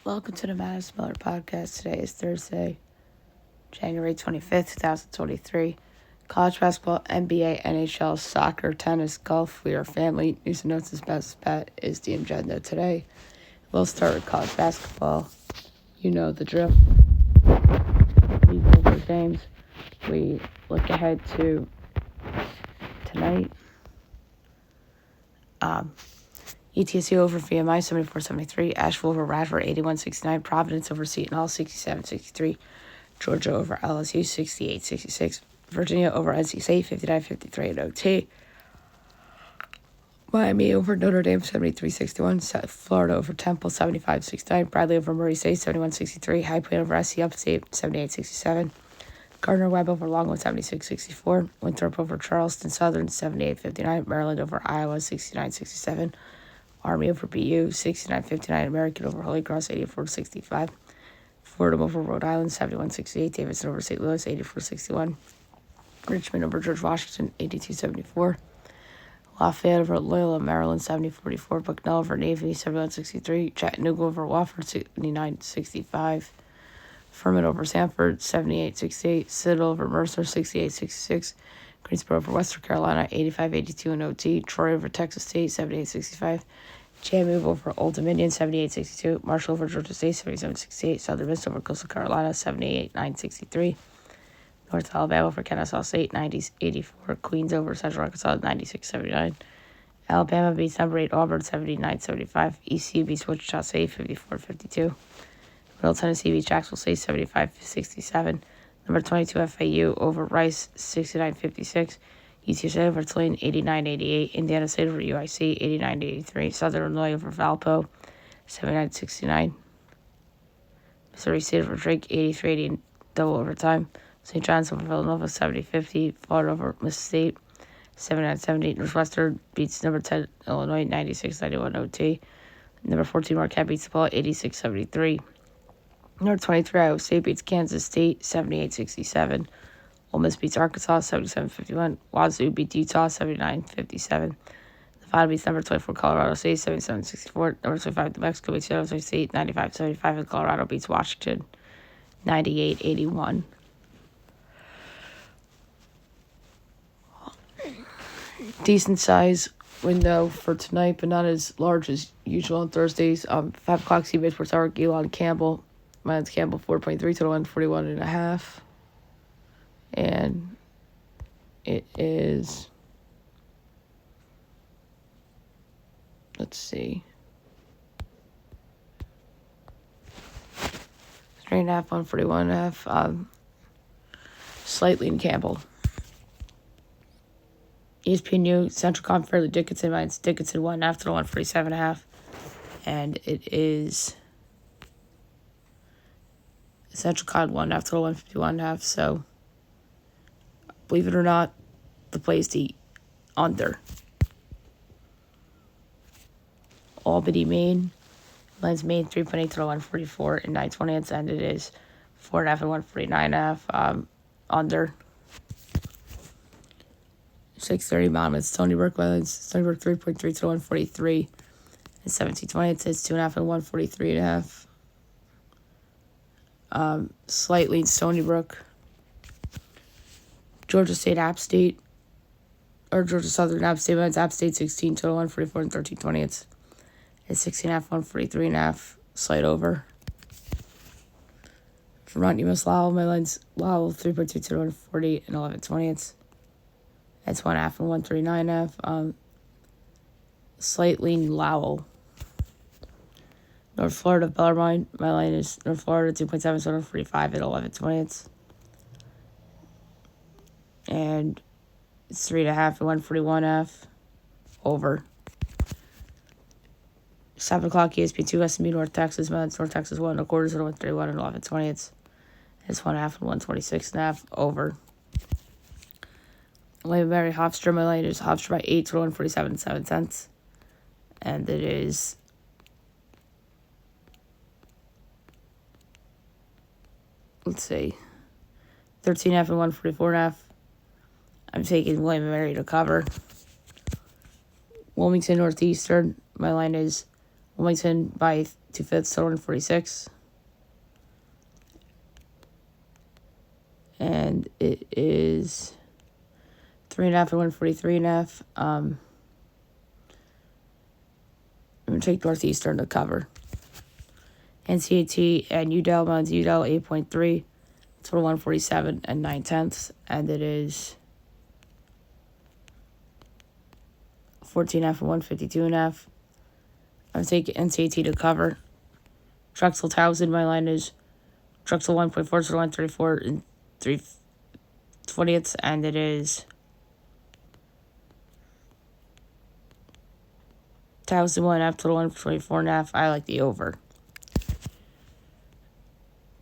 Welcome to the Madison Miller Podcast. Today is Thursday, January 25th, 2023. College basketball, NBA, NHL, soccer, tennis, golf, we are family. News and notes' best bet is the agenda today. We'll start with college basketball. You know the drill. We go over games. We look ahead to tonight. ETSU over VMI 74-73, Asheville over Radford 81-69, Providence over Seton Hall 67-63, Georgia over LSU 68-66, Virginia over NC State 59-53 in OT, Miami over Notre Dame 73-61, South Florida over Temple 75-69, Bradley over Murray State 71-63, High Point over SC Upstate 78-67, Gardner-Webb over Longwood 76-64, Winthrop over Charleston Southern 78-59, Maryland over Iowa 69-67, Army over BU 69-59, American over Holy Cross 84-65, Fordham over Rhode Island 71-68, Davidson over St. Louis 84-61, Richmond over George Washington 82-74, Lafayette over Loyola Maryland 70-44, Bucknell over Navy 71-63, Chattanooga over Wofford 79-65, Furman over Sanford 78-68, Citadel over Mercer 68-66, Greensboro over Western Carolina 85-82 in OT, Troy over Texas State 78-65, JMU over Old Dominion 78-62, Marshall over Georgia State 77-68, Southern Miss over Coastal Carolina 78-9-63, North Alabama over Kennesaw State 90-84, Queens over Central Arkansas 96-79, Alabama beats number 8 Auburn 79-75, ECU beats Wichita State 54-52, Middle Tennessee beats Jacksonville State 75-67, number 22 FAU over Rice 69-56, UTSA over Tulane 89-88, Indiana State over UIC 89-83, Southern Illinois over Valpo 79-69, Missouri State over Drake 83-80 in double overtime, St. John's over Villanova 70-50, Florida over Mississippi State 79-70, Northwestern beats number 10 Illinois 96-91 OT, number 14 Marquette beats DePaul 86-73, number 23 Iowa State beats Kansas State 78-67. Ole Miss beats Arkansas 77-51. Wazoo beats Utah 79-57. Nevada beats number 24 Colorado State 77-64. Number 25 New Mexico beats Arizona State 95-75. And Colorado beats Washington 98-81. Decent size window for tonight, but not as large as usual on Thursdays. 5 o'clock CBB Sports Hour, Elon Campbell. Mine's Campbell 4.3 total 141.5. And it is, let's see, 3.5, 141.5. Slightly in Campbell. ESPNU, Central Con Fairleigh Dickinson, mine's Dickinson 1.5 total 147.5. And it is Central Con 1.5 total 151.5. So, believe it or not, the play is the under. Albany, Maine. Mine's Maine 3.8 total 144 and 9/20, and it is 4.5 and 149.5 under. 6:30 Monmouth, Stony Brook. Mine's Stony Brook 3.3 total 143 and 17/20. It says 2.5 and 143.5. Slightly in Stony Brook. Georgia State, App State, or Georgia Southern, App State. Mine's App State 16 total 144 and 13/20. It's 16.5, 143.5, slight over. Vermont, UMass Lowell. My line's Lowell 3.2 total 140 and 11/20. That's 1.5 and 139.5. Slightly in Lowell. North Florida, Bellarmine. My line is North Florida 2.7 total 45 and 11/20. And it's 3.5 and 141.5 over. 7 o'clock ESPN2 SMU North Texas. North Texas 1 1/4 total 131 and 11/20. It's 1.5 and 126.5 over. William Mary Hofstra. My line is Hofstra by 8 total 147 and 7/10. And it is let's see, 13.5 and 144.5. I'm taking William & Mary to cover. Wilmington Northeastern, my line is Wilmington by 2/5, total 146. And it is 3.5 and 143.5. I'm going to take Northeastern to cover. NCAT and UDEL, mine's UDEL 8.3, total 147 and 9/10. And it is 14.5 and 152.5. I'm taking NCAT to cover. Drexel Towson, my line is Drexel 1.4, total 134 and 3/20, and it is Towson 1.5, total 124.5. I like the over.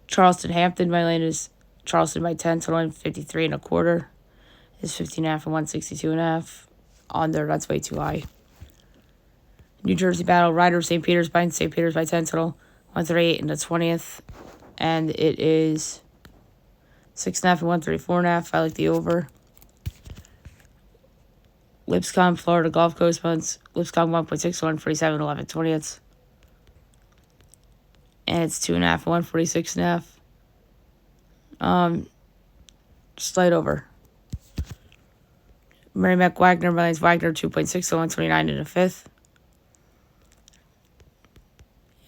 Charleston Hampton, my lane is Charleston by 10, total 153.25. Is 15.5 and 162.5. On there, that's way too high. New Jersey Battle, Rider, St. Peter's by 10, total 138 and the 20th. And it is 6.5 and 134.5. I like the over. Lipscomb, Florida Gulf Coast months. Lipscomb 1.6 to 147, 11/20. And it's 2.5 and 146.5. Slight over. Merrimack Wagner, my name's Wagner 2.6 to 129 and a 5th.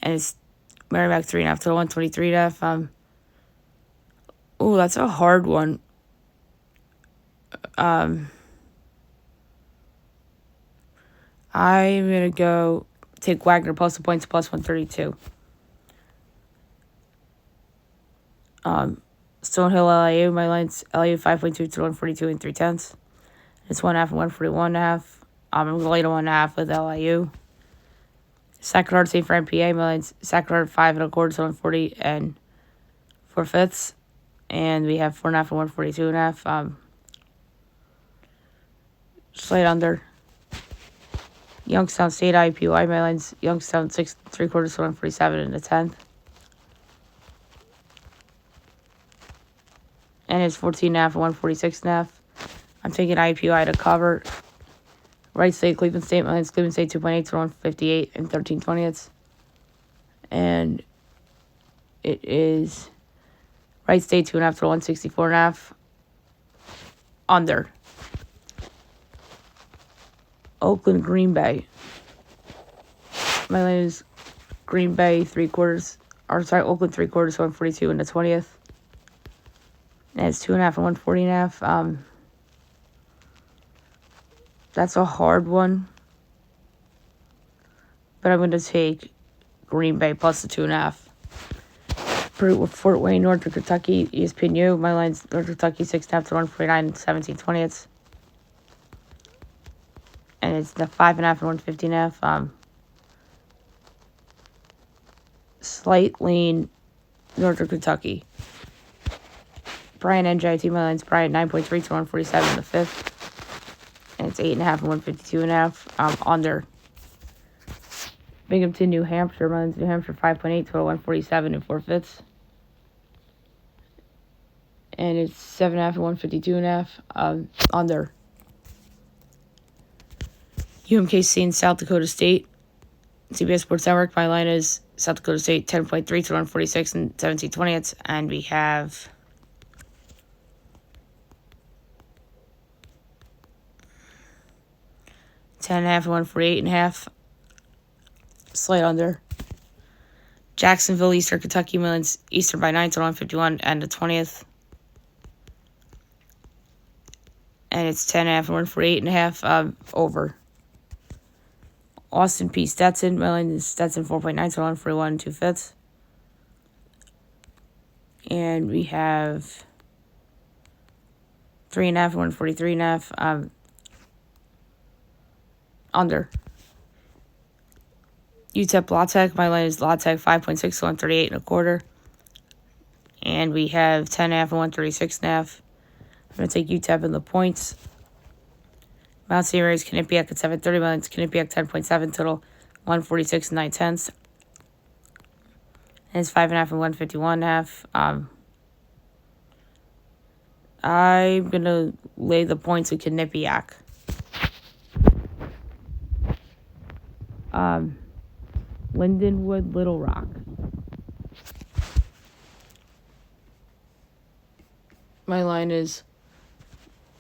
And it's Merrimack 3.5 to 123.5. Oh, that's a hard one. I'm going to go take Wagner plus the points plus 132. Stonehill, LIU, my line's LIU 5.2 to 142 and 3/10. It's 1.5 and 141.5. I'm going to lay to 1.5 with LIU. Sacred Heart, St. Fran, PA, my line's Sacred Heart 5.25 to 140 and 4/5. And we have 4.5 and 142.5. Slight under. Youngstown State IPY, my line's Youngstown 6.75 to 147 and a 10th. And it's 14.5 and 146.5. I'm taking IPY to cover. Wright State, Cleveland State, my line's Cleveland State 2.8 to 158 and 13/20. And it is Wright State 2.5 to 164.5. Under. Oakland, Green Bay. My line is Green Bay Oakland 3/4 to 142 and the 20th. And it's 2.5 and 140.5. That's a hard one. But I'm going to take Green Bay plus the 2.5. Fort Wayne, Northern Kentucky, ESPNU. My line's Northern Kentucky 6.5 to 149 and 17/20. And it's the 5.5 and 115.5. Slight lean, Northern Kentucky. Bryant NJIT, my line's Bryant 9.3 to 147 in the 5th. And it's 8.5 and 152.5. Under. Binghamton, New Hampshire, my line's New Hampshire 5.8 total 147 and 4/5. And it's 7.5 and 152.5. Under. UMKC in South Dakota State. CBS Sports Network. My line is South Dakota State 10.3 to 146 and 17/20. And we have 10.5 and 148.5. Slight under. Jacksonville, Eastern Kentucky, my line's Eastern by 9 to 151 and the 20th. And it's 10.5 and 148.5. Over. Austin P. Stetson, my line is Stetson 4.9 to 141 and 2/5. And we have 3.5 and 143.5. Under. UTEP La Tech, my line is La Tech 5.6 to 138.25. And we have 10.5 and 136.5. I'm going to take UTEP in the points. Mount St. Mary's Quinnipiac at 7:30. My line's Quinnipiac 10.7 total 146 and 9/10. And it's 5.5 and 151.5. I'm going to lay the points with Lindenwood, Little Rock. My line is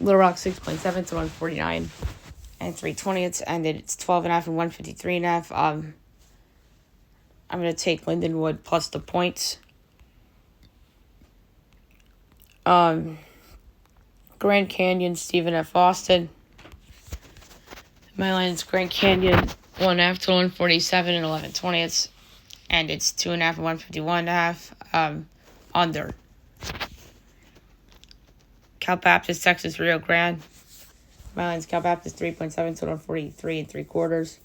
Little Rock 6.7 to 149 and 3/20, and it's 12.5 and 153.5. I'm gonna take Lindenwood plus the points. Grand Canyon, Stephen F. Austin. My line is Grand Canyon 1.5 to 147 and 11/20, and it's 2.5 and 151.5. Under. Cal Baptist, Texas, Rio Grande. My line's Cal Baptist 3.7 to 143 3/4,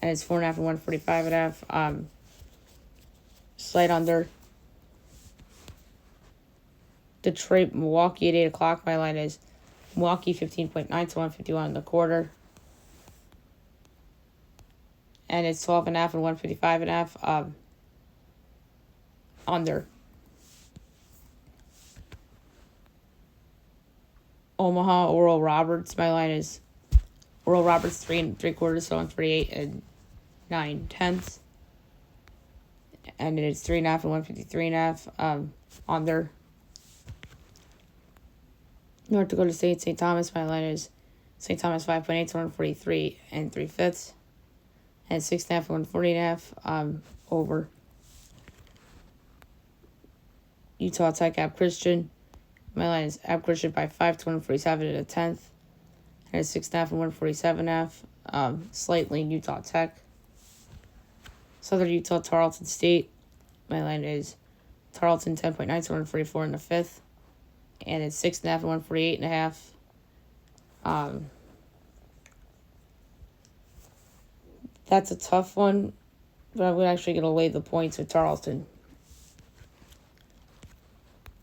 and it's 4.5 and 145.5. Slight under. Detroit, Milwaukee at 8 o'clock. My line is Milwaukee 15.9 to 151 1/4. And it's 12.5 and 155.5. Under. Omaha, Oral Roberts. My line is Oral Roberts 3 3/4 to 138 and 9/10. And it's 3.5 and 153.5. Under. North Dakota State, St. Thomas. My line is St. Thomas 5.8 to 143 and 3/5. And 6.5 and 140.5. Over. Utah Tech, App Christian. My line is App Christian by 5 to 147 and 1/10. And it's 6.5 and 147.5. Slight lean Utah Tech. Southern Utah, Tarleton State. My line is Tarleton 10.9 to 144 in the 5th. And it's 6.5 and 148.5. That's a tough one, but I'm actually going to lay the points with Tarleton.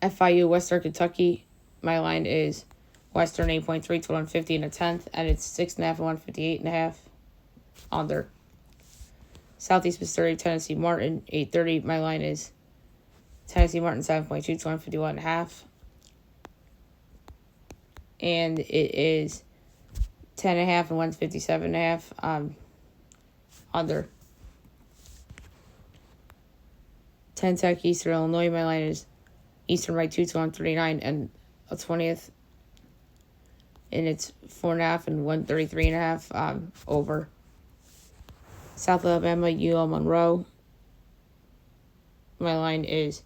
FIU, Western Kentucky. My line is Western 8.3 to 150 in the 10th, and it's 6.5 and 158.5. Under. Southeast Missouri, Tennessee Martin 8:30. My line is Tennessee Martin 7.2 to 151.5. And it is 10.5 and 157.5. Under. 10 Tech, Eastern Illinois. My line is Eastern right 2 to 139 and a 20th. And it's 4.5 and 133.5. Over. South Alabama, UL Monroe. My line is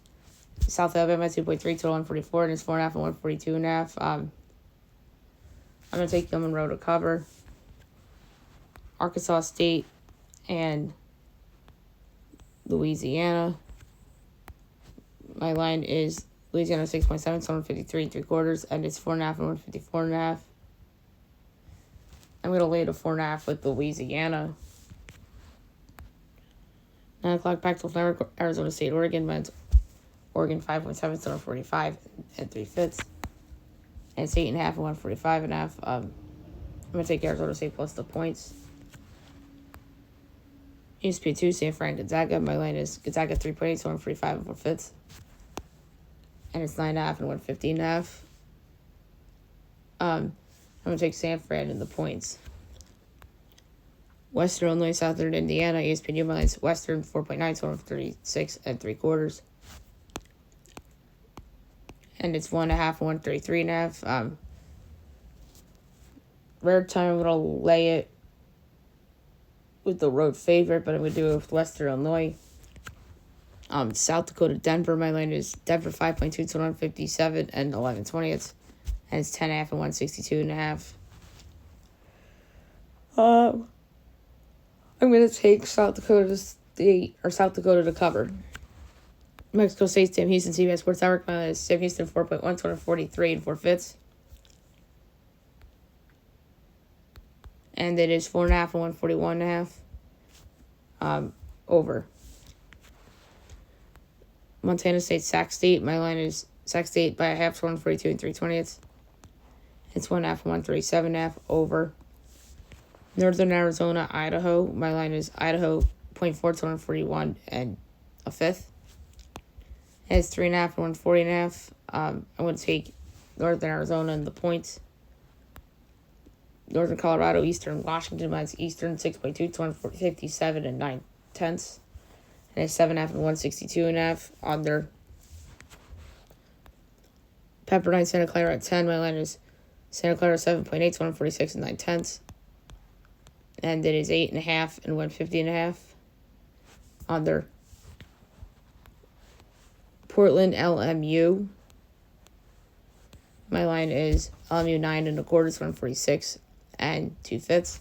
South Alabama 2.3 to 144, and it's 4.5 and 142.5. I'm going to take UL Monroe to cover. Arkansas State and Louisiana. My line is Louisiana 6.7 to 153 3/4, and it's 4.5 and 154.5. I'm going to lay the 4.5 with Louisiana. 9 o'clock Pac-12 Network, Arizona State, Oregon. Men's Oregon 5.7 to 145 and 3/5. And it's 8.5 and 145.5. I'm going to take Arizona State plus the points. ESPN2, San Fran, Gonzaga. My line is Gonzaga 3.8 to 145 and 4/5. And it's 9.5 and 115.5. I'm going to take San Fran in the points. Western Illinois, Southern Indiana, ESPN my line's Western 4.9 to 136 and 3/4. And it's 1.5 and 133.5. Rare time, I'm going to lay it with the road favorite, but I'm going to do it with Western Illinois. South Dakota, Denver. My line is Denver 5.2 to 157 and 11/20. And it's 10.5 and 162.5. I'm going to take South Dakota to cover. Mexico State, Sam Houston, CBS Sports Network. My line is Sam Houston 4.1 to 143 and 4/5. And it is 4.5 and 141.5. Over. Montana State, Sac State. My line is Sac State by a half to 142 and 3/20. It's 1.5 and 137.5. Over. Northern Arizona, Idaho. My line is Idaho 0.4 to 141 and a 5th. And it's 3.5 and 140.5. I'm going to take Northern Arizona in the points. Northern Colorado, Eastern Washington. Mine's Eastern 6.2 to 157 and 9/10. and it's 7.5 and 162.5. Under. Pepperdine, Santa Clara at 10. My line is Santa Clara 7.8, 146 and 9/10. And it is 8.5 and 150.5. Under. Portland, LMU. My line is LMU 9.25, 146 and 2/5.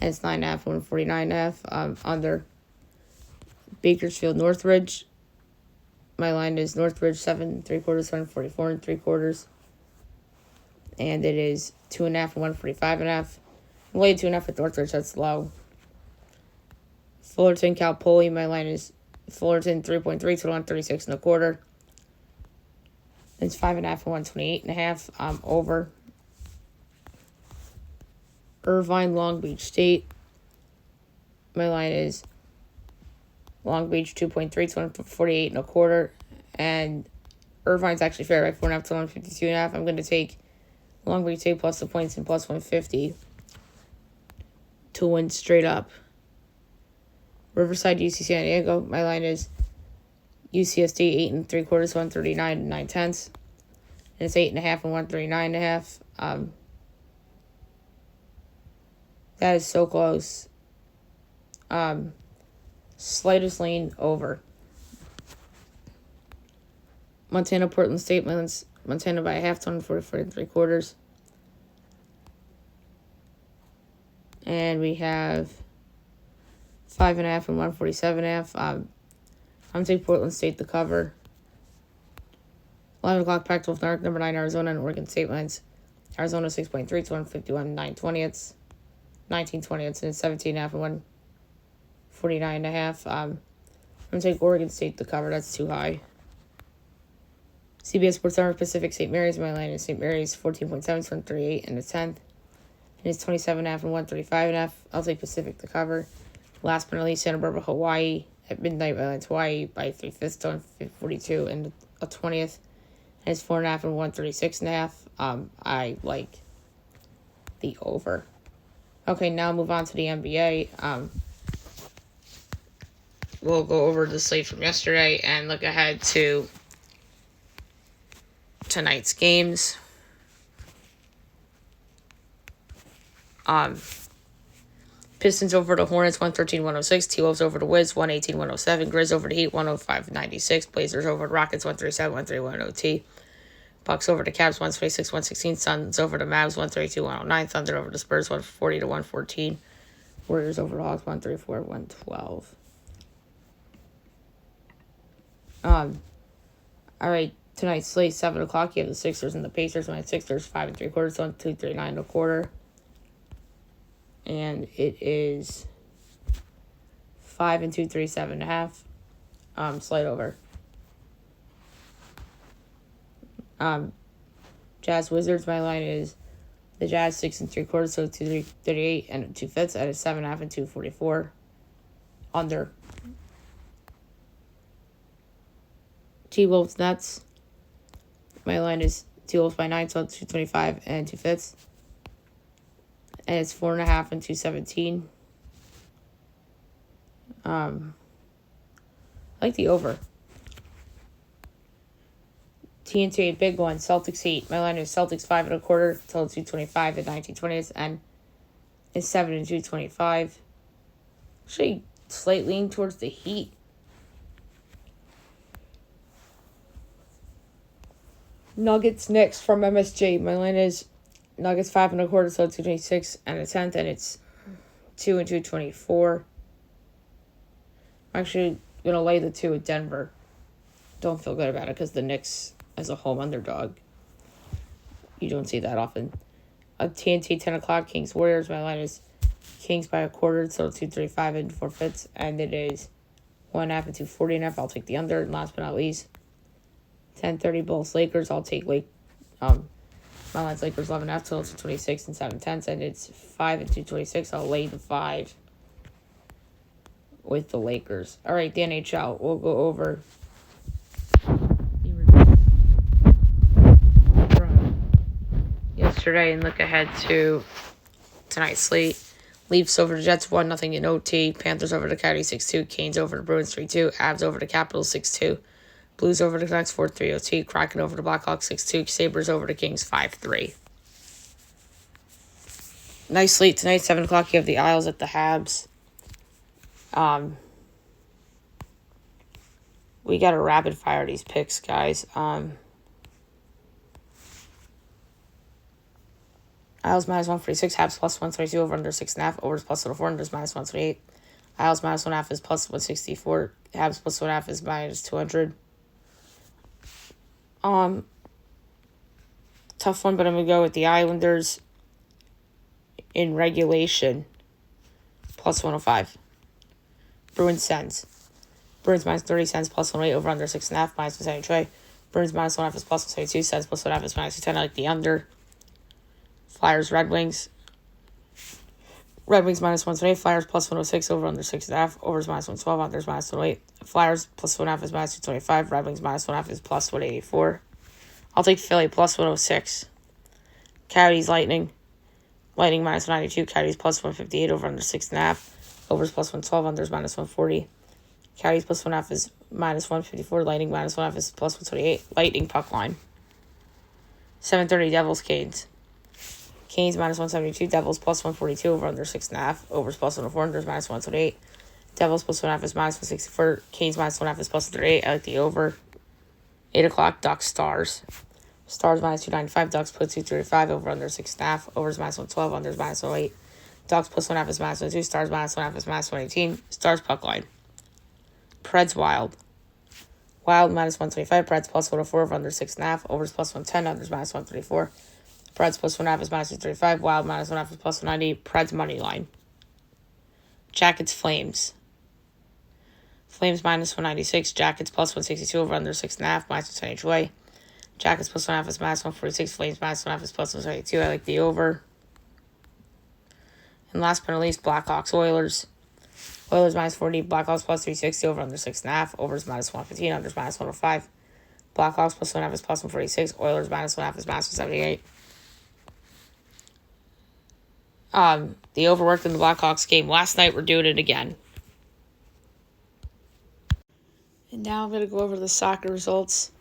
And it's 9.5 and 149.5. Under. Bakersfield, Northridge. My line is Northridge 7.75, 144 and 3/4. And it is 2.5 and 145.5. I'm laid 2.5 at Northridge, that's low. Fullerton, Cal Poly. My line is Fullerton 3.3 to 136 and 1/4. It's 5.5 and 128.5. Over. Irvine, Long Beach State. My line is Long Beach 2.3 to 148 and 1/4. And Irvine's actually fair by 4.5 to 152.5. I'm going to take Long Beach State plus the points and plus 150 to win straight up. Riverside, UC San Diego. My line is UCSD 8.75, 139 and 9/10. And it's 8.5 and 139.5. That is so close. Slightest lean over. Montana, Portland State. My line's Montana by a half, 144 and 3/4. And we have 5.5 and 147.5. I'm going to take Portland State to cover. 11 o'clock Pac-12 North, number 9, Arizona and Oregon State lines. Arizona 6.3 to 151 and 9/20. 19/20, and it's 17.5 and 149.5. I'm going to take Oregon State to cover. That's too high. CBS Sports Center, Pacific St. Mary's. My line is St. Mary's 14.7 to 138 and a 10th. And it's 27.5 and 135.5. I'll take Pacific to cover. Last but not least, Santa Barbara, Hawaii. At midnight, my line's Hawaii by 3/5 to 142 and a 20th. And it's 4.5 and 136.5. I like the over. Okay, now move on to the NBA. We'll go over the slate from yesterday and look ahead to tonight's games. Pistons over the Hornets, 113-106. T-Wolves over the Wiz, 118-107. Grizz over the Heat, 105-96. Blazers over the Rockets, 137-131 OT. Bucks over the Cavs, 126-116. Suns over the Mavs, 132-109. Thunder over the Spurs, 140-114. Warriors over the Hawks, 134-112. All right, tonight's slate, 7 o'clock. You have the Sixers and the Pacers. My Sixers, 5.75, 1-2-3-9 and a quarter. And it is 5 and 2, 3, 7.5. Slide over. Jazz Wizards. My line is the Jazz 6.75, so 2.38 and 2/5 at a 7.5 and 2.44. Under. T-Wolves Nets. My line is T-Wolves by 9, so 2.25 and 2/5. And it's 4.5 and 2.17. I like the over. TNT, big one. Celtics Heat. My line is Celtics 5.25 till 2.25 at 19/20, and it's 7 and 2.25. Actually, slight lean towards the Heat. Nuggets Knicks from MSG. My line is Nuggets 5.25 till 2.26 and a 10th, and it's 2 and 2.24. I'm actually gonna lay the 2 at Denver. Don't feel good about it because the Knicks as a home underdog, you don't see that often. A TNT 10 o'clock Kings Warriors. My line is Kings by a quarter, so 2.35 and 4/5, and it is 1.5 and 2.40.5. I'll take the under. And last but not least, 10:30 Bulls Lakers. I'll take my line's Lakers 11.5 till 2.26 and 7/10, and it's 5 and 2.26. I'll lay the 5 with the Lakers. All right, the NHL. We'll go over yesterday and look ahead to tonight's slate. Leafs over the Jets 1-0 in OT. Panthers over the Coyotes 6-2. Canes over the Bruins 3-2. Avs over the Capitals 6-2. Blues over the Canucks 4-3 OT. Kraken over the Blackhawks 6-2. Sabres over the Kings 5-3. Nice slate tonight, 7 o'clock. You have the Isles at the Habs. We got to rapid fire these picks, guys. Isles minus 146, Habs plus 122, over under 6.5, overs plus 104, unders minus 128. Isles minus 1.5 is plus 164, Habs plus 1.5 is minus 200. Tough one, but I'm going to go with the Islanders in regulation, plus 105. Bruins Sens. Bruins minus 30 cents, plus 108, over under 6.5, minus 173. Bruins minus 1.5 is plus 172 cents, plus 1.5 is minus 210. I like the under. Flyers, Red Wings. Red Wings minus 128. Flyers plus 106. Over under 6.5. Overs minus 112. Unders minus 108. Flyers plus 1.5 is minus 225. Red Wings minus 1.5 is plus 184. I'll take Philly plus 106. Coyotes, Lightning. Lightning minus 192. Coyotes plus 158. Over under 6.5. Overs plus 112. Unders minus 140. Coyotes plus 1.5 is minus 154. Lightning minus 1.5 is plus 128. Lightning puck line. 7:30 Devils, Canes. Canes minus 172, Devils plus 142, over under 6.5, overs plus 104, unders minus 128. Devils plus 1.5 is minus 164, Canes minus 1.5 is plus 38. I like the over. 8 o'clock, Ducks, Stars. Stars minus 295, Ducks plus 235, over under 6.5, overs minus 112, unders minus 108. Ducks plus 1.5 is minus 102, Stars minus 1.5 is minus 118. Stars puck line. Preds, Wild. Wild minus 125, Preds plus 104, over under 6.5, overs plus 110, unders minus 134. Preds plus 1.5 is minus 235. Wild minus 1.5 is plus 190. Preds money line. Jackets, Flames. Flames minus 196. Jackets plus 162, over under 6.5, minus 110 each way. Jackets plus 1.5 is minus 146. Flames minus 1.5 is plus 172. I like the over. And last but not least, Blackhawks, Oilers. Oilers minus 40. Blackhawks plus 360, over under 6.5. Overs minus 115. Unders minus 105. Blackhawks plus 1.5 is plus 146. Oilers minus 1.5 is minus 178. The overworked in the Blackhawks game last night. We're doing it again. And now I'm going to go over the soccer results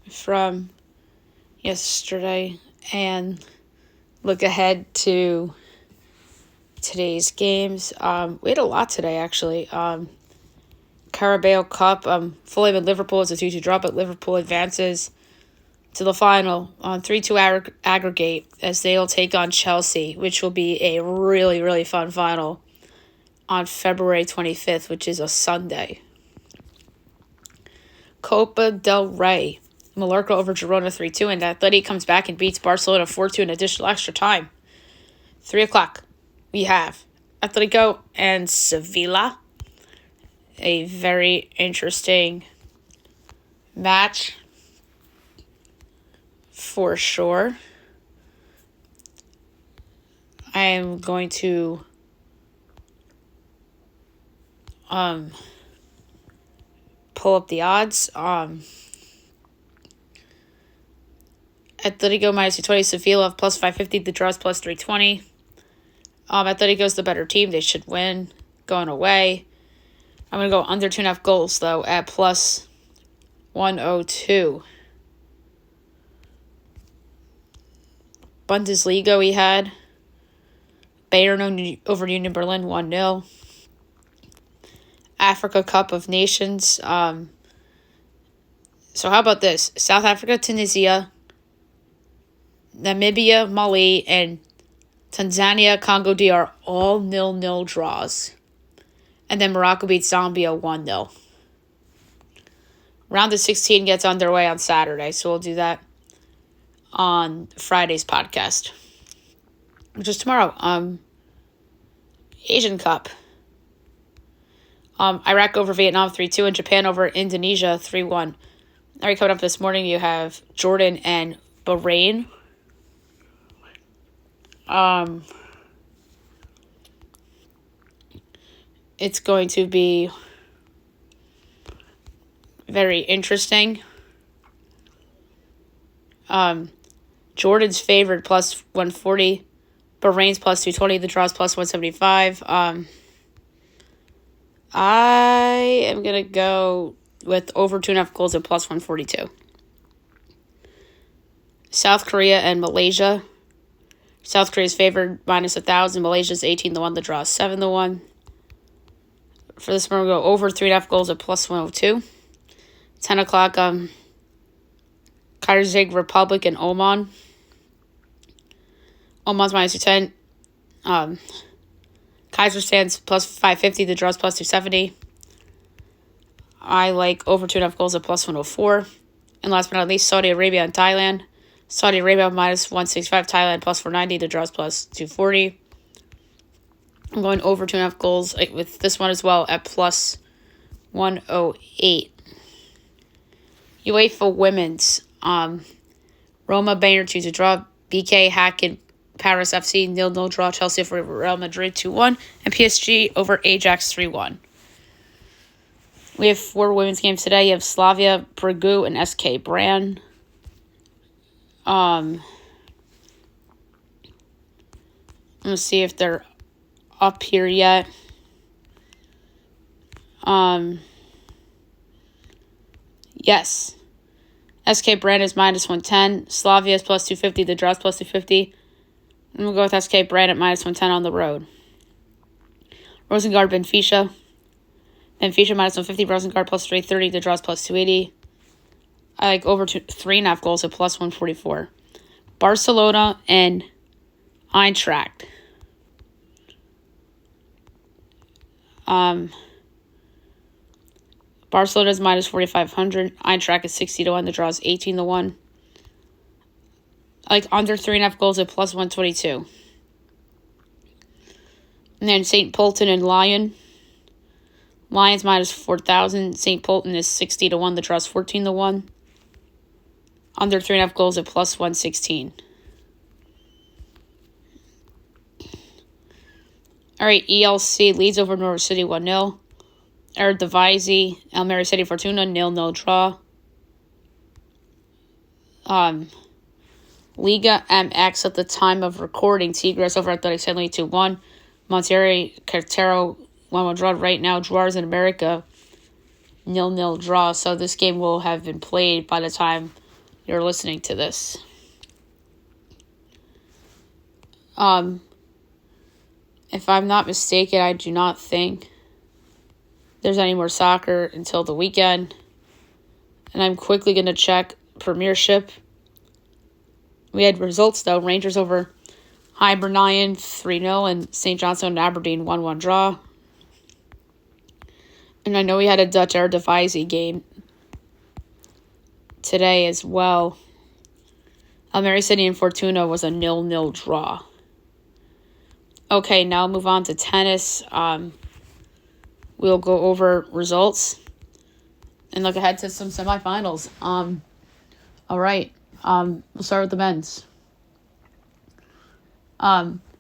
from yesterday and look ahead to today's games. We had a lot today, actually. Carabao Cup, Fulham and Liverpool is a 2-2 draw, but Liverpool advances to the final on 3-2 aggregate as they'll take on Chelsea, which will be a really, really fun final on February 25th, which is a Sunday. Copa del Rey, Mallorca over Girona 3-2, and Atleti comes back and beats Barcelona 4-2 in additional extra time. 3 o'clock, we have Atletico and Sevilla, a very interesting match. For sure. I am going to pull up the odds. Atletico minus 220, Sevilla plus 550, the draws plus 320. Atletico's the better team. They should win going away. I'm going to go under 2.5 goals, though, at plus 102. Bundesliga we had. Bayern over Union Berlin 1-0. Africa Cup of Nations. So how about this? South Africa, Tunisia, Namibia, Mali, and Tanzania, Congo DR, all 0-0 draws. And then Morocco beats Zambia 1-0. Round of 16 gets underway on Saturday, so we'll do that on Friday's podcast, which is tomorrow. Asian Cup. Iraq over Vietnam 3-2 and Japan over Indonesia 3-1. All right, coming up this morning, you have Jordan and Bahrain. It's going to be very interesting. Jordan's favored plus 140. Bahrain's plus 220. The draw's plus 175. I am going to go with over 2.5 goals at plus 142. South Korea and Malaysia. South Korea's favored minus 1,000. Malaysia's 18-1. The draw is 7-1. For this one, we'll go over 3.5 goals at plus 102. 10 o'clock, Kyrgyz Republic and Oman. Oman's minus 210. Kazakhstan's plus 550. The draw's plus 270. I like over 2.5 goals at plus 104. And last but not least, Saudi Arabia and Thailand. Saudi Arabia minus 165. Thailand plus 490. The draw's plus 240. I'm going over 2.5 goals with this one as well at plus 108. UEFA Women's. Roma Bayern 2-2 draw. BK Hacken Paris FC 0-0 draw. Chelsea for Real Madrid 2-1. And PSG over Ajax 3-1. We have 4 women's games today. You have Slavia, Prague, and SK Brand. Let's see if they're up here yet. Yes. SK Brand is minus 110. Slavia is plus 250. The draw's plus 250. And we'll go with SK Brand at minus 110 on the road. Rosengard, Benfica. Benfica minus 150. Rosengard plus 330. The draw's plus 280. I like over 3.5 goals at plus 144. Barcelona and Eintracht. Barcelona is minus 4,500. Eintracht is 60-1. The draw is 18-1. I like under 3.5 goals at plus 122. And then St. Polten and Lyon. Lions minus 4,000. St. Polten is 60-1. The draw is 14-1. Under 3.5 goals at plus 116. All right, ELC leads over Norwich City 1-0. Eredivisie, Almere City Fortuna 0-0 draw. Liga MX at the time of recording. Tigres over Athletic San Luis 2-1. Monterrey Cartero 1-1 draw right now. Juarez in America 0-0 draw. So this game will have been played by the time you're listening to this. If I'm not mistaken, I do not think there's any more soccer until the weekend. And I'm quickly going to check Premiership. We had results, though. Rangers over Hibernian 3-0 and St. Johnstone and Aberdeen 1-1 draw. And I know we had a Dutch Eredivisie game today as well. Almere City and Fortuna was a 0-0 draw. Okay, now move on to tennis. We'll go over results and look ahead to some semifinals. All right. We'll start with the men's.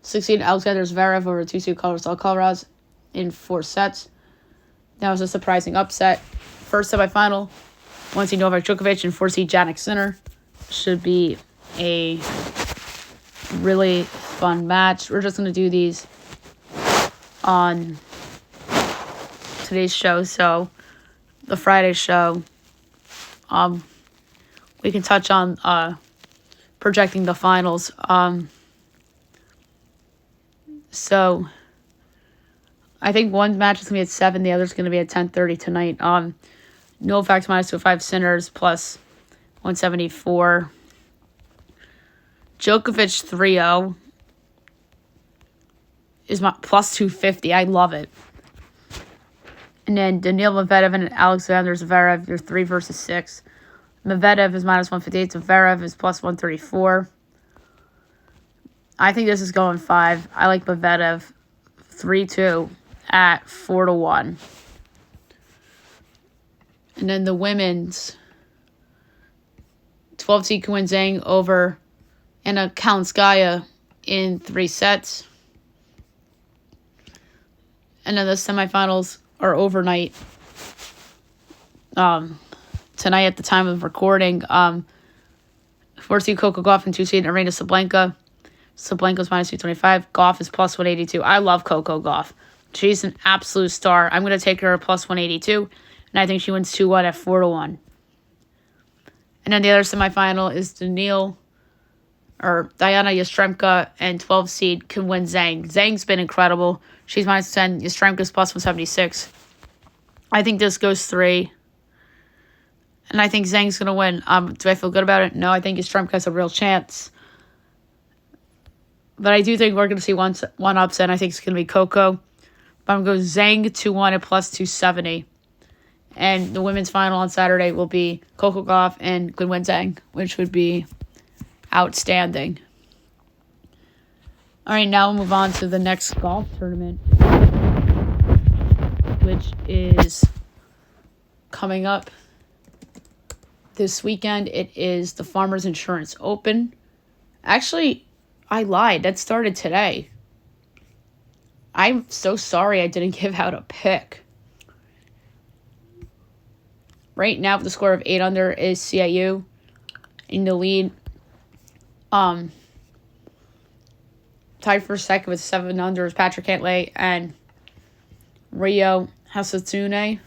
16 Alexander Zverev over 2-2 Alcaraz in 4 sets. That was a surprising upset. First semifinal, 1-seed Novak Djokovic and 4-seed Jannik Sinner. Should be a really fun match. We're just going to do these on today's show. So the Friday show, we can touch on projecting the finals. So I think one match is going to be at 7. The other is going to be at 10:30 tonight. Novak's minus 205, Sinners plus 174. Djokovic 3-0 is my plus 250. I love it. And then Daniil Medvedev and Alexander Zverev, you're 3 versus 6. Medvedev is minus 158. Zverev is plus 134. I think this is going 5. I like Medvedev 3-2 at 4-1. And then the women's 12-seed Kuan Zhang over Anna Kalinskaya in 3 sets. And then the semifinals are overnight. Tonight at the time of recording, 4-seed Coco Gauff and 2-seed Aryna Sabalenka. Sablenko's minus 225. Goff is plus 182. I love Coco Gauff. She's an absolute star. I'm going to take her at plus 182, and I think she wins 2-1 at 4-1. And then the other semifinal is Diana Yastremka and 12 seed can win Zhang. Zhang's been incredible. She's minus 10. Yastremka's plus 176. I think this goes 3. And I think Zhang's going to win. Do I feel good about it? No, I think Yastremka has a real chance. But I do think we're going to see one upset, and I think it's going to be Coco. But I'm going to go Zhang 2-1 at plus 270. And the women's final on Saturday will be Coco Gauff and Gwen Zhang, which would be outstanding. All right, now we'll move on to the next golf tournament, which is coming up this weekend. It is the Farmers Insurance Open. Actually, I lied. That started today. I'm so sorry I didn't give out a pick. Right now, with the score of 8 under, is CIU in the lead. Tied for second with 7 under is Patrick Cantlay and Rio Hasatsune.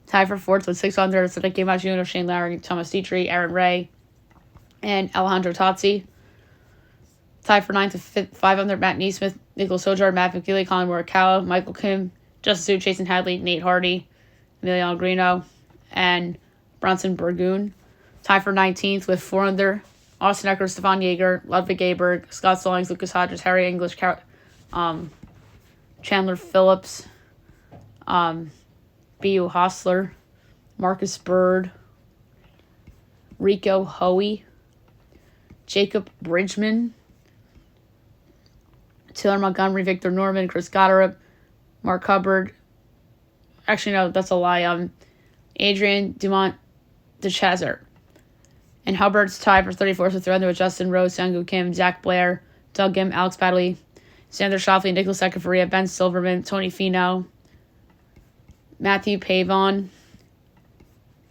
Tied for fourth with 6 under is Nicky Majuno, Shane Lowry, Thomas Dietrich, Aaron Ray, and Alejandro Tozzi. Tied for ninth with 5 under, Matt Neesmith, Nicholas Sojar, Matt McGeely, Colin Morikawa, Michael Kim, Justin Su, Jason Hadley, Nate Hardy, Emiliano Grino, and Bronson Burgoon. Tied for 19th with 4 under, Austin Eckler, Stefan Yeager, Ludwig Aberg, Scott Stallings, Lucas Hodges, Harry English, Chandler Phillips, B.U. Hostler, Marcus Bird, Rico Hoey, Jacob Bridgman, Taylor Montgomery, Victor Norman, Chris Goddard, Mark Hubbard. Actually, no, that's a lie. Adrian Dumont DeChazert. And Hubbard's tied for 34th with 3 under with Justin Rose, Sangwoo Kim, Zach Blair, Doug Gim, Alex Badley, Sander Schauffele, Nicholas Echeverria, Ben Silverman, Tony Finau, Matthew Pavon,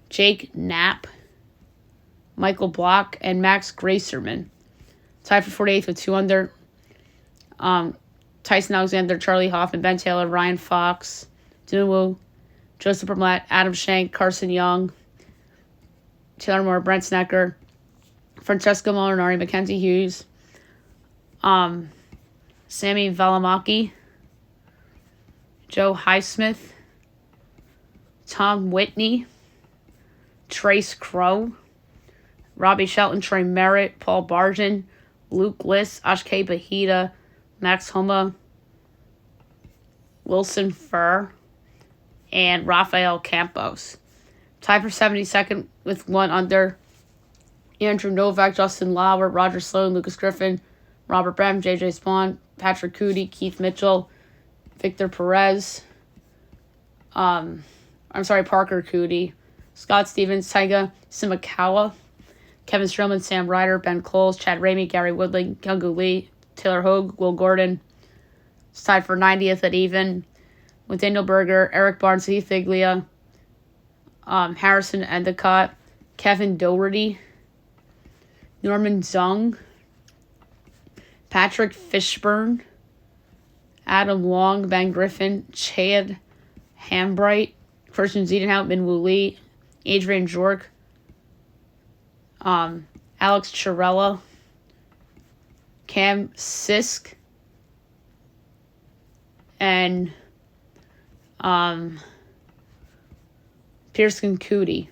Jake Knapp, Michael Block, and Max Gracerman. Tied for 48th with 2 under. Tyson Alexander, Charlie Hoffman, Ben Taylor, Ryan Fox, Dunwoo, Joseph Brumlett, Adam Schenk, Carson Young, Taylor Moore, Brent Snecker, Francesco Molinari, Mackenzie Hughes, Sammy Valimaki, Joe Highsmith, Tom Whitney, Trace Crow, Robbie Shelton, Trey Merritt, Paul Barjan, Luke Liss, Ashke Bahita, Max Homa, Wilson Furr, and Rafael Campos. Tied for 72nd with 1 under, Andrew Novak, Justin Lauer, Roger Sloan, Lucas Griffin, Robert Brem, J.J. Spawn, Patrick Cootie, Keith Mitchell, Victor Perez, Parker Cootie, Scott Stevens, Taiga Simakawa, Kevin Strowman, Sam Ryder, Ben Coles, Chad Ramey, Gary Woodling, Kyungwoo Lee, Taylor Hogue, Will Gordon. It's tied for 90th at even with Daniel Berger, Eric Barnes, Heath Iglia, Harrison Endicott, Kevin Doherty, Norman Zung, Patrick Fishburne, Adam Long, Ben Griffin, Chad Hambright, Christian Ziedenhout, Minwoo Lee, Adrian Jork, Alex Chirella, Cam Sisk, and Pearson Cootie.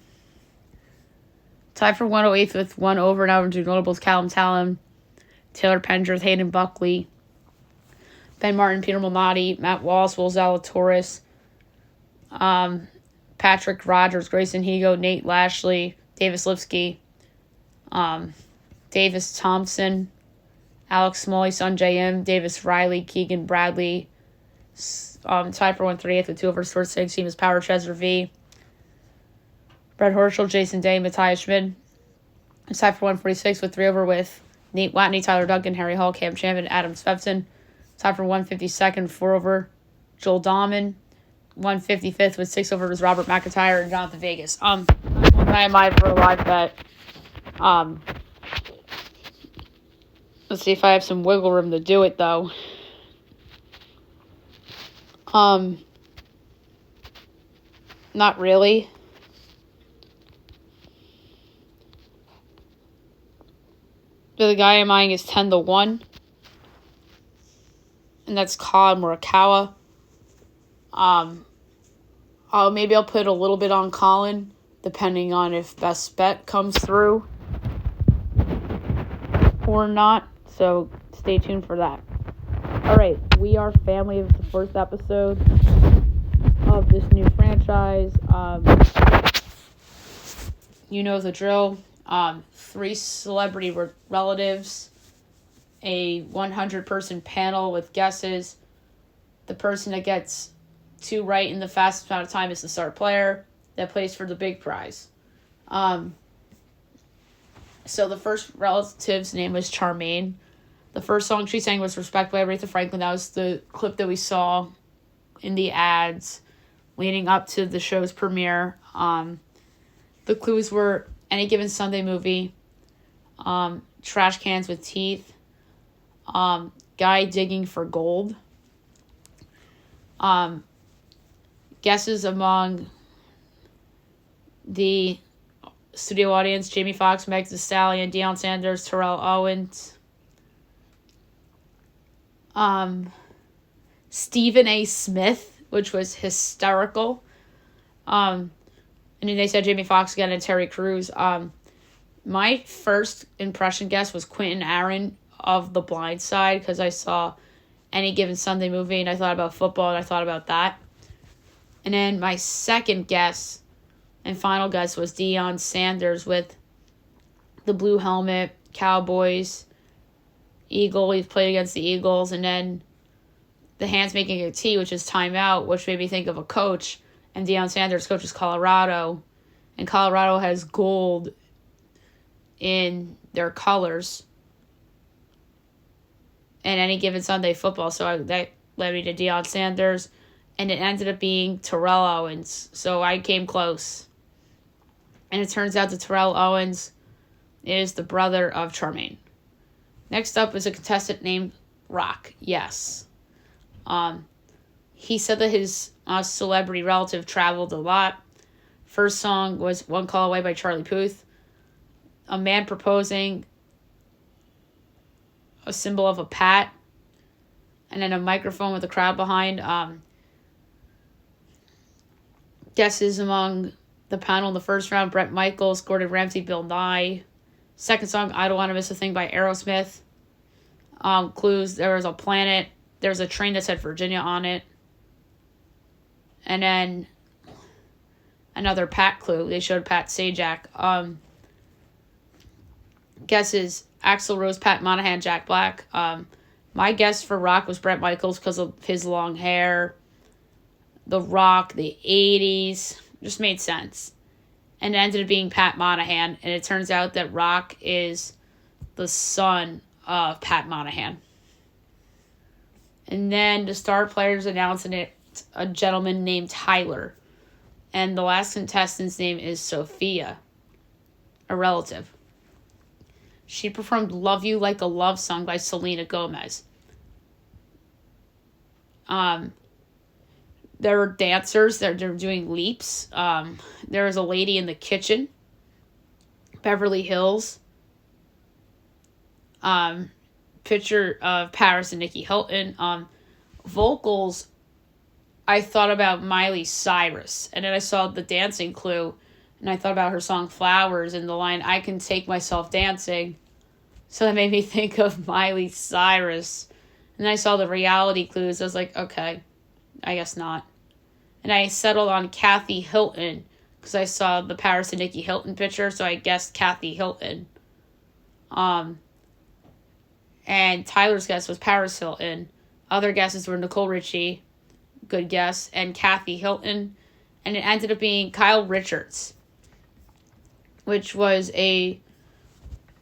Tied for 108th with 1 over, now into notables Callum Talon, Taylor Pendrith, Hayden Buckley, Ben Martin, Peter Malnati, Matt Wallace, Will Zalatoris, Patrick Rogers, Grayson Higo, Nate Lashley, Davis Lipsky, Davis Thompson, Alex Smalley, Sunjay M, Davis Riley, Keegan Bradley, tied for 138th with 2 over. First 16 is Power Chesser V, Brett Horschel, Jason Day, Matthias Schmid. It's tied for 146 with 3 over with Nate Watney, Tyler Duncan, Harry Hall, Cam Champion, Adam Svensson. Tied for 152nd, 4 over, Joel Dahman. 155th with 6 over was Robert McIntyre and Jonathan Vegas. One guy I might for a live bet. Let's see if I have some wiggle room to do it, though. Not really. The guy I'm eyeing is 10-1. And that's Ka Morikawa. Maybe I'll put a little bit on Colin, depending on if Best Bet comes through or not. So stay tuned for that. All right, we are family. It's the first episode of this new franchise. You know the drill. 3 celebrity relatives, a 100-person panel with guesses. The person that gets 2 right in the fastest amount of time is the star player that plays for the big prize. So the first relative's name was Charmaine. The first song she sang was Respect by Aretha Franklin. That was the clip that we saw in the ads leading up to the show's premiere. The clues were Any Given Sunday movie, Trash Cans with Teeth, Guy Digging for Gold. Guesses among the studio audience: Jamie Foxx, Meg Thee Stallion, Deion Sanders, Terrell Owens. Stephen A. Smith, which was hysterical. And then they said Jamie Foxx again and Terry Crews. My first impression guess was Quentin Aaron of The Blind Side, because I saw Any Given Sunday movie and I thought about football and I thought about that. And then my second guess and final guess was Deion Sanders with the blue helmet, Cowboys, Eagle. He's played against the Eagles. And then the hands making a T, which is timeout, which made me think of a coach. And Deion Sanders coaches Colorado. And Colorado has gold in their colors. And Any Given Sunday football. So that led me to Deion Sanders. And it ended up being Terrell Owens. So I came close. And it turns out that Terrell Owens is the brother of Charmaine. Next up is a contestant named Rock. Yes. He said that his celebrity relative traveled a lot. First song was One Call Away by Charlie Puth. A man proposing, a symbol of a pat, and then a microphone with a crowd behind. Guesses among the panel in the first round: Brett Michaels, Gordon Ramsay, Bill Nye. Second song, I Don't Want to Miss a Thing by Aerosmith. Clues: there was a planet, there was a train that said Virginia on it. And then another Pat clue. They showed Pat Sajak. Guesses: Axl Rose, Pat Monahan, Jack Black. My guess for Rock was Brett Michaels because of his long hair. The Rock, the 80s. Just made sense. And it ended up being Pat Monahan. And it turns out that Rock is the son of Pat Monahan. And then the star players announcing it, a gentleman named Tyler. And the last contestant's name is Sophia, a relative. She performed Love You Like a Love Song by Selena Gomez. There were dancers that are doing leaps. There was a lady in the kitchen. Beverly Hills. Picture of Paris and Nikki Hilton. Vocals, I thought about Miley Cyrus. And then I saw the dancing clue. And I thought about her song Flowers and the line, I can take myself dancing. So that made me think of Miley Cyrus. And then I saw the reality clues. I was like, okay, I guess not. And I settled on Kathy Hilton because I saw the Paris and Nikki Hilton picture. So I guessed Kathy Hilton. And Tyler's guess was Paris Hilton. Other guesses were Nicole Richie, good guess, and Kathy Hilton. And it ended up being Kyle Richards, which was a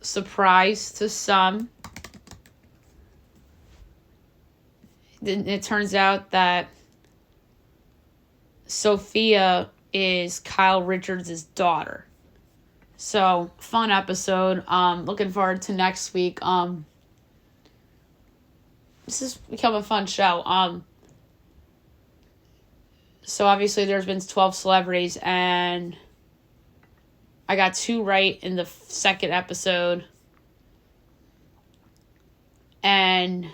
surprise to some. It turns out that Sophia is Kyle Richards' daughter. So, fun episode. Looking forward to next week. this has become a fun show. So obviously there's been 12 celebrities, and I got 2 right in the second episode. And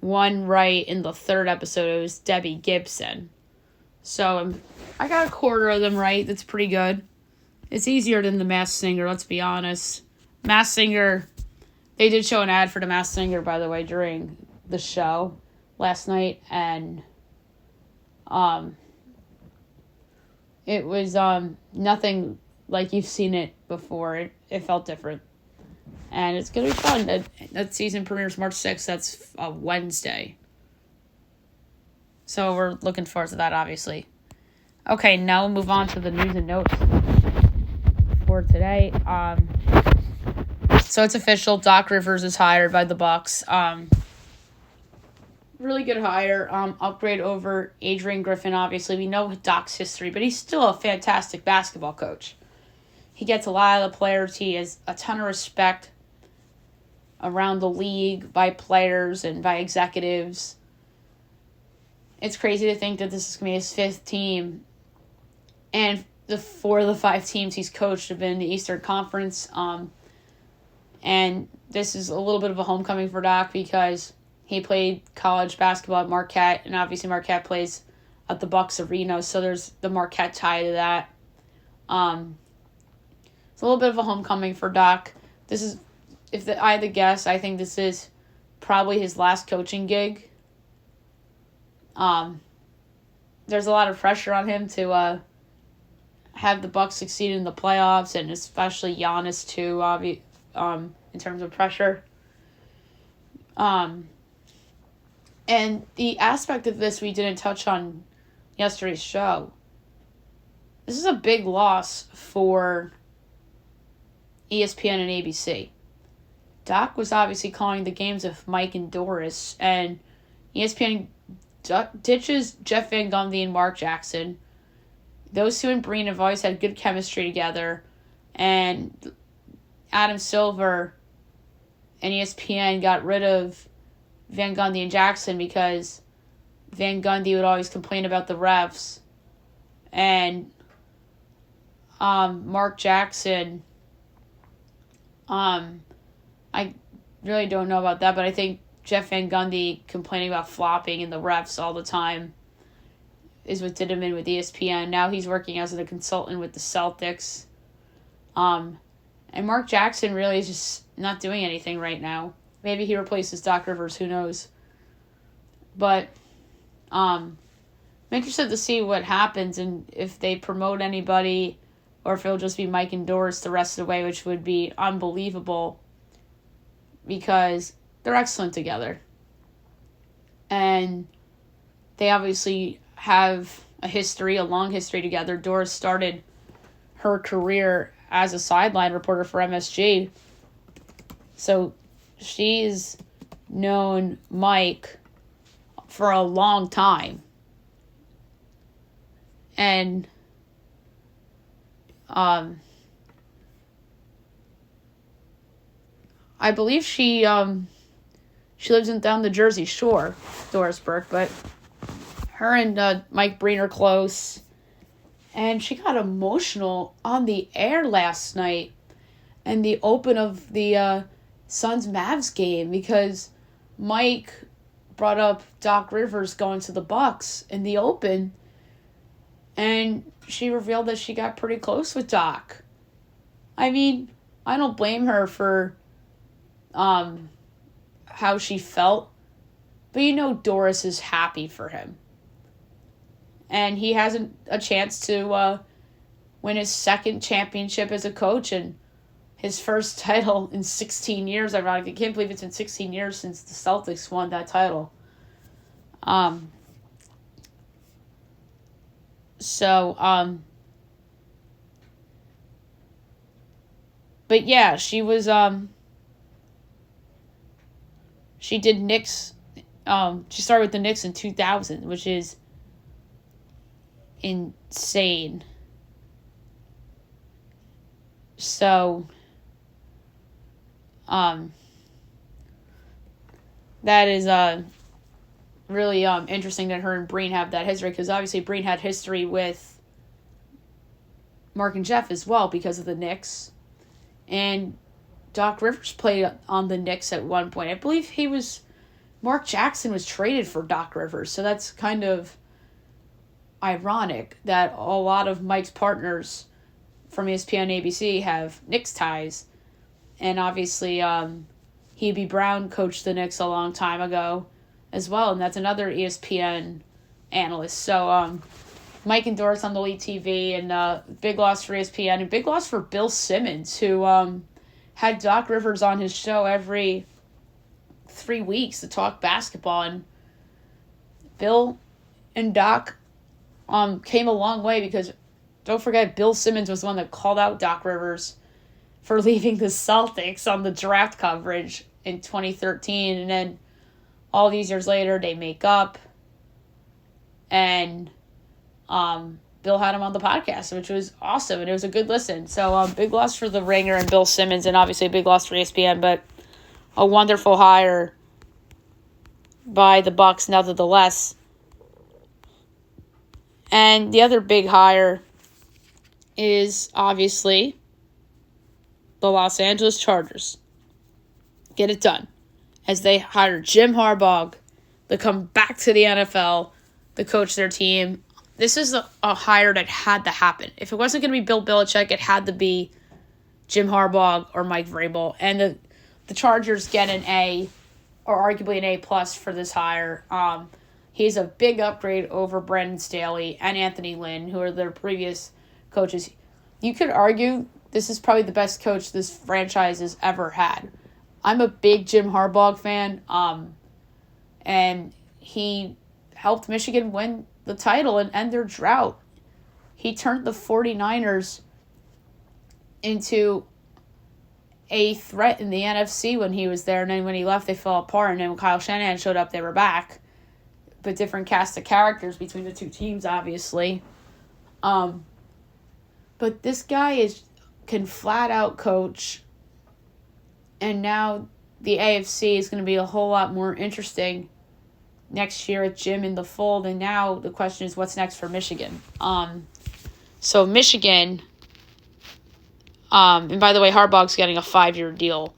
1 right in the third episode. It was Debbie Gibson. So I got a quarter of them right. That's pretty good. It's easier than The Masked Singer, let's be honest. Masked Singer, they did show an ad for The Masked Singer, by the way, during the show last night, and it was nothing like you've seen it before. It felt different. And it's going to be fun. That season premieres March 6th. That's a Wednesday. So we're looking forward to that, obviously. Okay, now we'll move on to the news and notes for today. So it's official. Doc Rivers is hired by the Bucks. Really good hire. Upgrade over Adrian Griffin, obviously. We know Doc's history, but he's still a fantastic basketball coach. He gets a lot of the players. He has a ton of respect around the league by players and by executives. It's crazy to think that this is going to be his 5th team. And 4 of the 5 teams he's coached have been in the Eastern Conference. And this is a little bit of a homecoming for Doc because he played college basketball at Marquette. And obviously Marquette plays at the Bucks Arena. So there's the Marquette tie to that. It's a little bit of a homecoming for Doc. This is, I had to guess, I think this is probably his last coaching gig. There's a lot of pressure on him to have the Bucks succeed in the playoffs, and especially Giannis too, in terms of pressure. And the aspect of this we didn't touch on yesterday's show. This is a big loss for ESPN and ABC. Doc was obviously calling the games of Mike and Doris, and ESPN ditches Jeff Van Gundy and Mark Jackson. Those 2 and Breen have always had good chemistry together, and Adam Silver and ESPN got rid of Van Gundy and Jackson because Van Gundy would always complain about the refs, and Mark Jackson, I really don't know about that, but I think Jeff Van Gundy complaining about flopping and the refs all the time is what did him in with ESPN. Now he's working as a consultant with the Celtics. And Mark Jackson really is just not doing anything right now. Maybe he replaces Doc Rivers, who knows. But I'm interested to see what happens and if they promote anybody or if it'll just be Mike and Doris the rest of the way, which would be unbelievable because they're excellent together. And they obviously have a long history together. Doris started her career as a sideline reporter for MSG. So she's known Mike for a long time. And I believe she lives down the Jersey Shore, Doris Burke, but her and Mike Breen are close. And she got emotional on the air last night in the open of the Suns-Mavs game because Mike brought up Doc Rivers going to the Bucks in the open, and she revealed that she got pretty close with Doc. I mean, I don't blame her for how she felt, but Doris is happy for him. And he has a chance to win his 2nd championship as a coach and his first title in 16 years. Ironically, I can't believe it's been 16 years since the Celtics won that title. But yeah, she was, she did Knicks, she started with the Knicks in 2000, which is insane. So That is really interesting that her and Breen have that history, because obviously Breen had history with Mark and Jeff as well because of the Knicks. And Doc Rivers played on the Knicks at one point. I believe Mark Jackson was traded for Doc Rivers, so that's kind of ironic that a lot of Mike's partners from ESPN and ABC have Knicks ties. And obviously, Hebe Brown coached the Knicks a long time ago as well, and that's another ESPN analyst. So, Mike and Doris on the Elite TV, and big loss for ESPN, and big loss for Bill Simmons, who had Doc Rivers on his show every 3 weeks to talk basketball. And Bill and Doc came a long way, because don't forget, Bill Simmons was the one that called out Doc Rivers for leaving the Celtics on the draft coverage in 2013. And then all these years later, they make up. And Bill had him on the podcast, which was awesome. And it was a good listen. So big loss for the Ringer and Bill Simmons, and obviously a big loss for ESPN. But a wonderful hire by the Bucks, nevertheless. And the other big hire is obviously the Los Angeles Chargers. Get it done. As they hire Jim Harbaugh to come back to the NFL to coach their team. This is a hire that had to happen. If it wasn't going to be Bill Belichick, it had to be Jim Harbaugh or Mike Vrabel. And the Chargers get an A, or arguably an A+ for this hire. He's a big upgrade over Brandon Staley and Anthony Lynn, who are their previous coaches. You could argue this is probably the best coach this franchise has ever had. I'm a big Jim Harbaugh fan, and he helped Michigan win the title and end their drought. He turned the 49ers into a threat in the NFC when he was there, and then when he left, they fell apart, and then when Kyle Shanahan showed up, they were back. But different cast of characters between the two teams, obviously. But this guy can flat out coach, and now the AFC is going to be a whole lot more interesting next year with Jim in the fold. And now the question is, what's next for Michigan? So Michigan, and by the way, Harbaugh's getting a 5-year deal.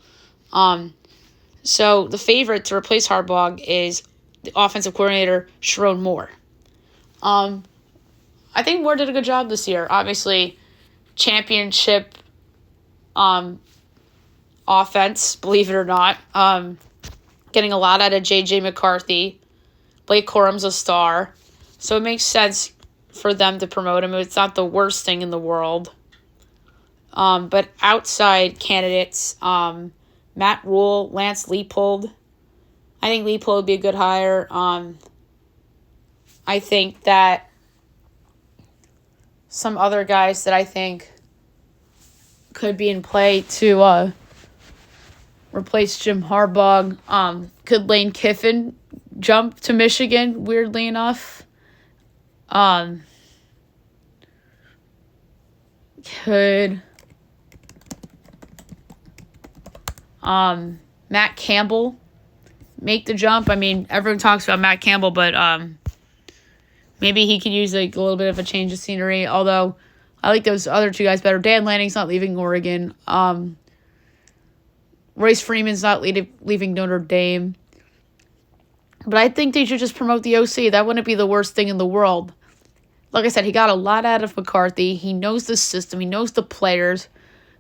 So the favorite to replace Harbaugh is the offensive coordinator, Sharon Moore. I think Moore did a good job this year. Obviously, championship offense, believe it or not. Getting a lot out of J.J. McCarthy. Blake Corum's a star. So it makes sense for them to promote him. It's not the worst thing in the world. But outside candidates, Matt Rule, Lance Leipold. I think Leipold would be a good hire. I think that some other guys that I think could be in play to replace Jim Harbaugh. Could Lane Kiffin jump to Michigan, weirdly enough? Could Matt Campbell make the jump? I mean, everyone talks about Matt Campbell, but maybe he could use like a little bit of a change of scenery. Although I like those other two guys better. Dan Lanning's not leaving Oregon. Royce Freeman's not leaving Notre Dame. But I think they should just promote the OC. That wouldn't be the worst thing in the world. Like I said, he got a lot out of McCarthy. He knows the system. He knows the players.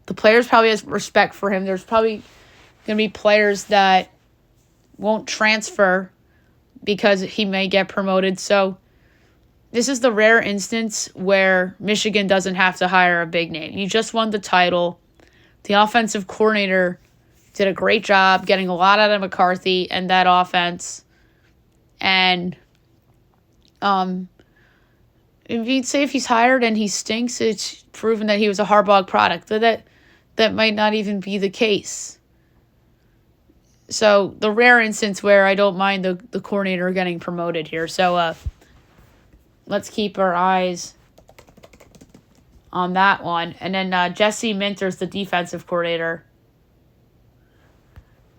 The players probably has respect for him. There's probably going to be players that won't transfer because he may get promoted. So this is the rare instance where Michigan doesn't have to hire a big name. You just won the title. The offensive coordinator did a great job getting a lot out of McCarthy and that offense. And if you'd say if he's hired and he stinks, it's proven that he was a Harbaugh product. That might not even be the case. So the rare instance where I don't mind the coordinator getting promoted here. So let's keep our eyes on that one. And then Jesse Minter's the defensive coordinator.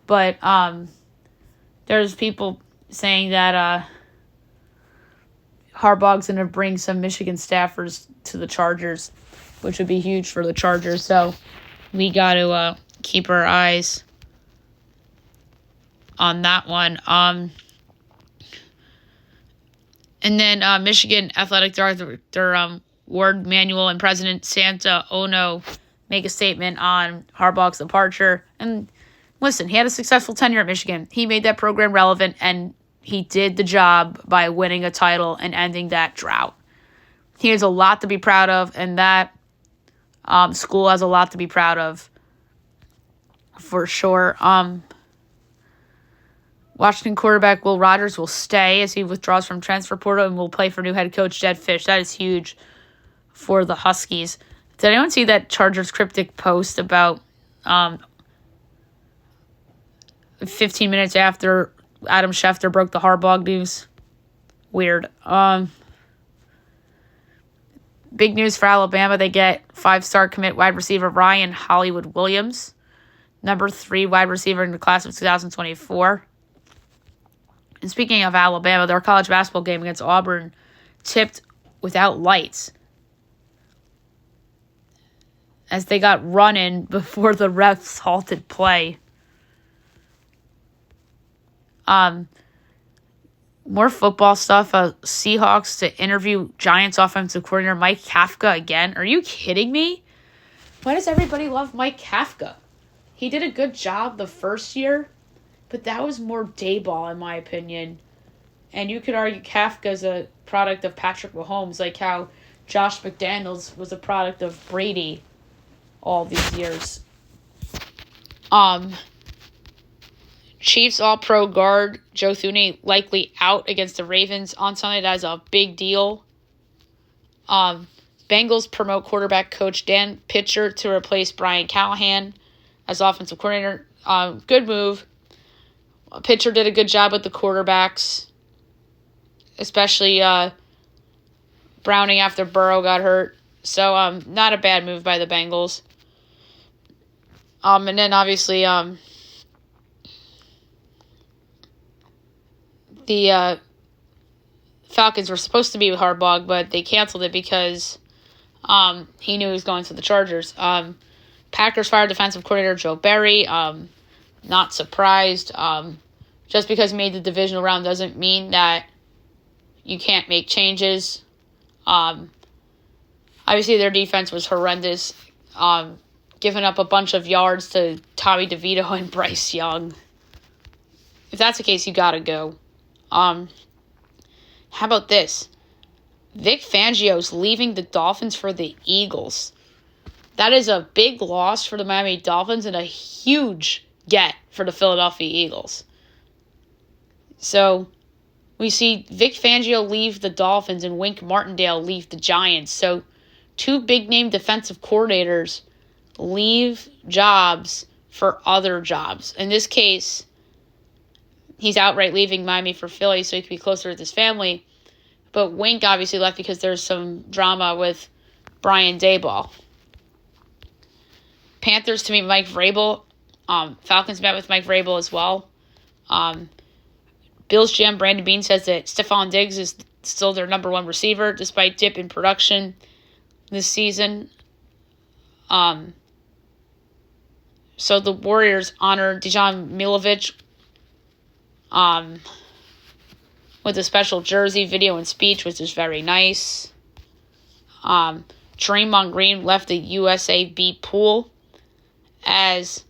But there's people saying that Harbaugh's going to bring some Michigan staffers to the Chargers, which would be huge for the Chargers. So we got to keep our eyes on that one. And then Michigan Athletic Director Ward Manuel and President Santa Ono make a statement on Harbaugh's departure. And listen, he had a successful tenure at Michigan. He made that program relevant, and he did the job by winning a title and ending that drought. He has a lot to be proud of, and that school has a lot to be proud of, for sure. Washington quarterback Will Rogers will stay as he withdraws from transfer portal and will play for new head coach Jed Fish. That is huge for the Huskies. Did anyone see that Chargers cryptic post about 15 minutes after Adam Schefter broke the Harbaugh news? Weird. Big news for Alabama. They get 5-star commit wide receiver Ryan Hollywood Williams, number 3 wide receiver in the class of 2024. And speaking of Alabama, their college basketball game against Auburn tipped without lights as they got run in before the refs halted play. More football stuff. Seahawks to interview Giants offensive coordinator Mike Kafka again. Are you kidding me? Why does everybody love Mike Kafka? He did a good job the first year, but that was more Dayball, in my opinion. And you could argue Kafka's a product of Patrick Mahomes, like how Josh McDaniels was a product of Brady all these years. Chiefs All-Pro guard Joe Thuney likely out against the Ravens on Sunday. That is a big deal. Bengals promote quarterback coach Dan Pitcher to replace Brian Callahan as offensive coordinator. Good move. Pitcher did a good job with the quarterbacks, especially Browning after Burrow got hurt. So not a bad move by the Bengals. And then obviously the Falcons were supposed to be with Harbaugh, but they canceled it because he knew he was going to the Chargers. Packers fired defensive coordinator Joe Barry. Not surprised. Just because he made the divisional round doesn't mean that you can't make changes. Obviously, their defense was horrendous, giving up a bunch of yards to Tommy DeVito and Bryce Young. If that's the case, you got to go. How about this? Vic Fangio's leaving the Dolphins for the Eagles. That is a big loss for the Miami Dolphins and a huge get for the Philadelphia Eagles. So we see Vic Fangio leave the Dolphins and Wink Martindale leave the Giants. So 2 big-name defensive coordinators leave jobs for other jobs. In this case, he's outright leaving Miami for Philly so he can be closer with his family. But Wink obviously left because there's some drama with Brian Daboll. Panthers to meet Mike Vrabel. Falcons met with Mike Vrabel as well. Bills GM Brandon Beane says that Stephon Diggs is still their number 1 receiver despite dip in production this season. So the Warriors honor Dejan Milovic with a special jersey, video, and speech, which is very nice. Draymond Green left the USAB pool as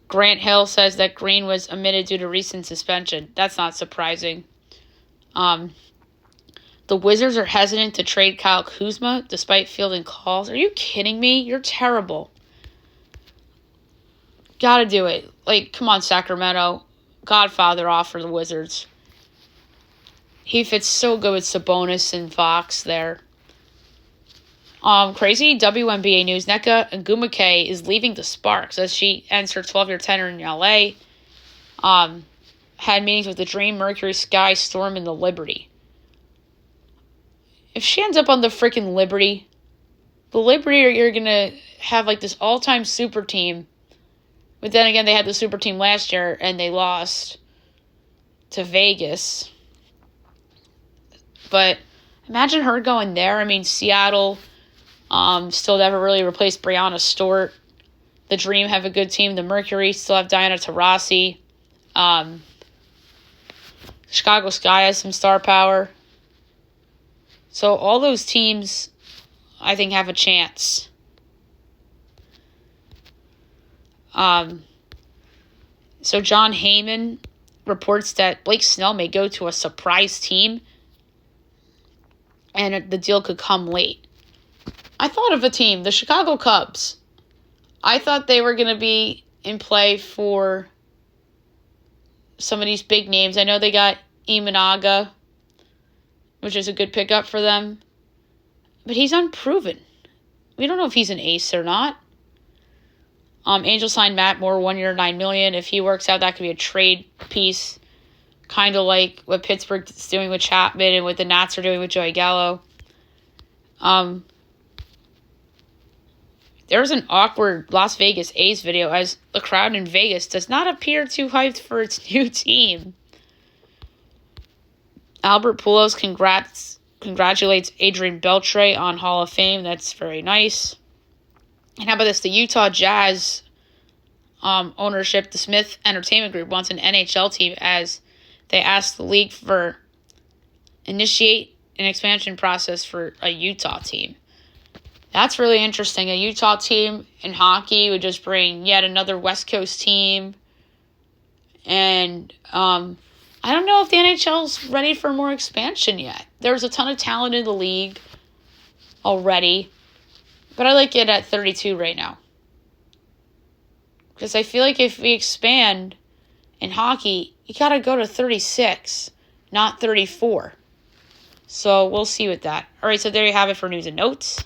Grant Hill says that Green was omitted due to recent suspension. That's not surprising. The Wizards are hesitant to trade Kyle Kuzma despite fielding calls. Are you kidding me? You're terrible. Gotta do it. Like, come on, Sacramento. Godfather off for the Wizards. He fits so good with Sabonis and Fox there. Crazy WNBA news. Nneka Ogwumike is leaving the Sparks as she ends her 12-year tenure in LA. Had meetings with the Dream, Mercury, Sky, Storm, and the Liberty. If she ends up on the freaking Liberty, the Liberty are going to have like this all-time super team But then again, they had the super team last year, and they lost to Vegas. But imagine her going there. I mean, Seattle still never really replaced Brianna Stewart. The Dream have a good team. The Mercury still have Diana Taurasi. Chicago Sky has some star power. So all those teams, I think, have a chance. So John Heyman reports that Blake Snell may go to a surprise team, and the deal could come late. I thought of a team, the Chicago Cubs. I thought they were going to be in play for some of these big names. I know they got Imanaga, which is a good pickup for them, but he's unproven. We don't know if he's an ace or not. Angels signed Matt Moore 1 year, $9 million. If he works out, that could be a trade piece, kind of like what Pittsburgh is doing with Chapman and what the Nats are doing with Joey Gallo. There's an awkward Las Vegas A's video as the crowd in Vegas does not appear too hyped for its new team. Albert Pujols congratulates Adrian Beltre on Hall of Fame. That's very nice. And how about this? The Utah Jazz ownership, the Smith Entertainment Group, wants an NHL team as they asked the league for initiate an expansion process for a Utah team. That's really interesting. A Utah team in hockey would just bring yet another West Coast team. And I don't know if the NHL's ready for more expansion yet. There's a ton of talent in the league already. But I like it at 32 right now. Because I feel like if we expand in hockey, you got to go to 36, not 34. So we'll see with that. All right, so there you have it for news and notes.